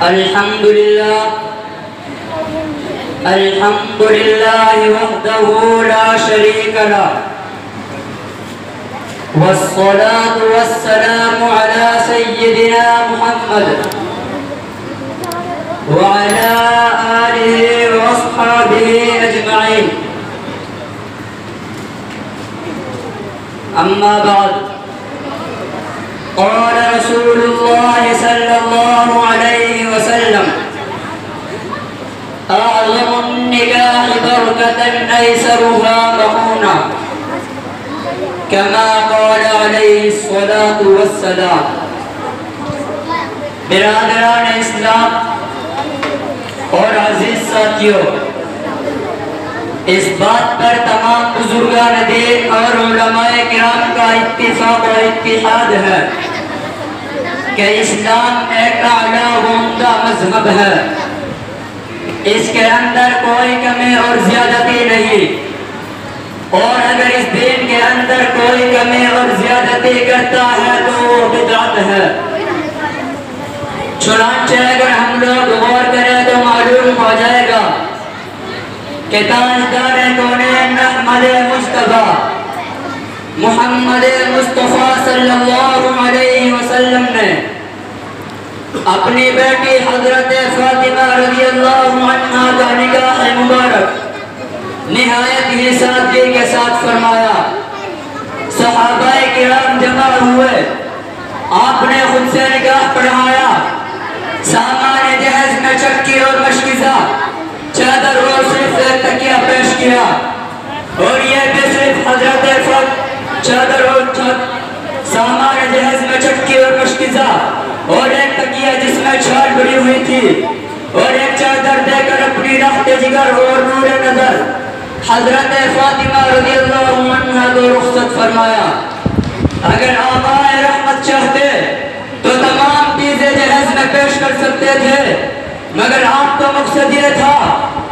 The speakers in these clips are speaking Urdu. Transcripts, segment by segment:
الحمد لله وحده لا شريك له والصلاة والسلام على سيدنا محمد وعلى آله وأصحابه أجمعين. أما بعد، قال رسول الله صلى الله عليه وسلم: أعظم النكاح بركة أيسرها مؤونة، كما قال عليه الصلاة والسلام. برادران اسلام اور عزیز ساتھیوں، اس بات پر تمام بزرگان دین اور علماء کرام کا اتفاق و اتحاد ہے کہ اسلام ایک اعلیٰ و عمدہ مذہب ہے. اس کے اندر کوئی کمی اور زیادتی نہیں، اور اگر اس دین کے اندر کوئی کمی اور زیادتی کرتا ہے تو وہ بدعت ہے. چنانچہ اگر ہم لوگ غور کریں تو معلوم ہو جائے گا کہ تاجدار کونین احمد مصطفیٰ محمد مصطفیٰ صلی اللہ علیہ وسلم نے اپنی بیٹی حضرت فاطمہ رضی اللہ عنہا کا نکاح مبارک نہایت ہی سادگی کے ساتھ فرمایا. صحابہ کرام جمع ہوئے، آپ نے خود سے نکاح پڑھایا. سامان جہیز میں چکی اور مشکیزہ، چادر اور صرف تکیہ پیش کیا، اور یہ بھی صرف حضرت چادر اور سامان جہیز میں چکی اور مشکیزہ اور ایک تکیہ جس میں چھال بڑی ہوئی تھی اور ایک چادر دے کر اپنی رخت جگر اور نور نظر حضرت فاطمہ رضی اللہ عنہ کو رخصت فرمایا. اگر آبائے رحمت چاہتے تو تمام چیزیں جہیز میں پیش کر سکتے تھے، مگر آپ کا مقصد یہ تھا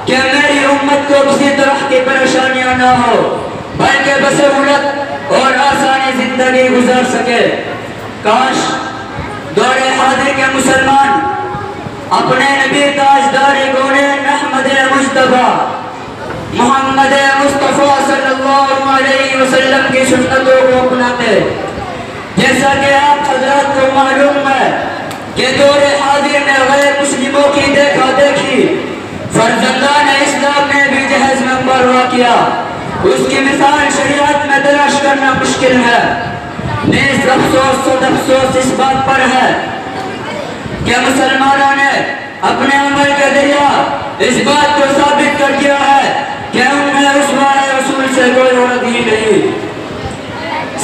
کہ میری امت کو کسی طرح کی پریشانیاں نہ ہو بلکہ بسہولت اور آسانی زندگی گزار سکے. کاش دور حاضر کے مسلمان اپنے نبی تاجدار کونین احمد مصطفیٰ محمد مصطفیٰ صلی اللہ علیہ وسلم کی سنتوں کو اپناتے. جیسا کہ آپ حضرات کو معلوم ہے کہ دور حاضر میں غیر مسلموں کی دیکھا دیکھی فرزندان اسلام نے بھی جہیز میں مبارک کیا. اس کی مثال شریعت میں تلاش کرنا مشکل ہے. نیز افسوس اس بات پر ہے کہ مسلمانوں نے اپنے عمل کے ذریعہ اس بات کو ثابت کر دیا ہے کہ انہیں اسوہ رسول سے کوئی عورت ہی نہیں.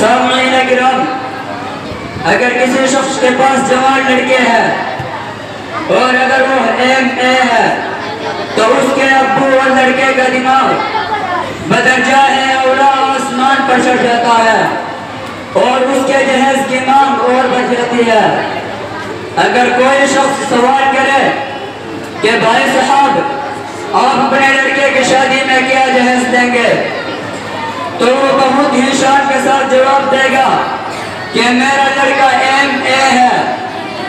سامعین کرام، اگر کسی شخص کے پاس جوان لڑکے ہیں اور اگر وہ ایم.اے. ہے تو اس کے ابو اور لڑکے کا دماغ بدرجہ اولا آسمان پر چڑھ جاتا ہے اور اس کے جہیز کی مانگ اور بڑھ جاتی ہے. اگر کوئی شخص سوال کرے کہ بھائی صاحب آپ اپنے لڑکے کی شادی میں کیا جہیز دیں گے، تو وہ بہت ہی شان کے ساتھ جواب دے گا کہ میرا لڑکا ایم.اے. ہے،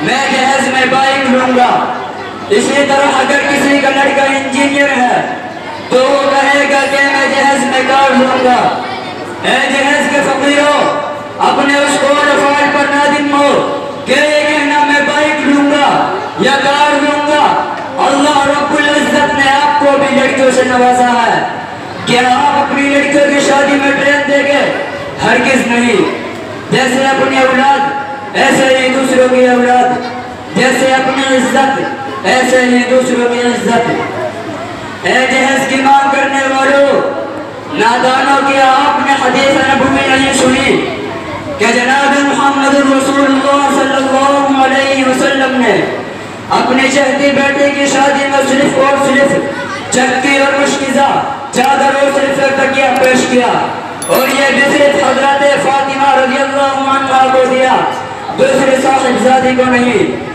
میں جہیز میں بائک لوں گا. اسی طرح اگر کسی کا لڑکا انجینئر ہے تو وہ کہے گا کہ میں جہیز میں کار لوں گا. اے جہیز کے فقیروں، اپنے اس قول افعال پر نادم ہو کہ یہ کہنا میں بائک لوں گا یا کار لوں گا. اللہ رب العزت نے آپ کو بھی لڑکیوں سے نوازا ہے. کیا آپ اپنی لڑکیوں کی شادی میں ٹرین دے گے؟ ہرگز نہیں. جیسے اپنی اولاد ایسے ہی دوسروں کی اولاد، جیسے اپنی عزت ایسے ہی دوسروں کی عزت. اے جہیز کی مانگ کرنے والوں، نادانوں کیا آپ نے حدیث نبوی نہیں سنی کہ جناب محمد رسول اللہ صلی اللہ علیہ وسلم نے اپنی چہتی بیٹی کی شادی میں صرف اور صرف چکی اور مشکیزہ، چادر اور صرف تکیہ پیش کیا، اور یہ بھی صرف حضرت فاطمہ رضی اللہ عنہا کو دیا، دوسرے صاحب زادی کو نہیں.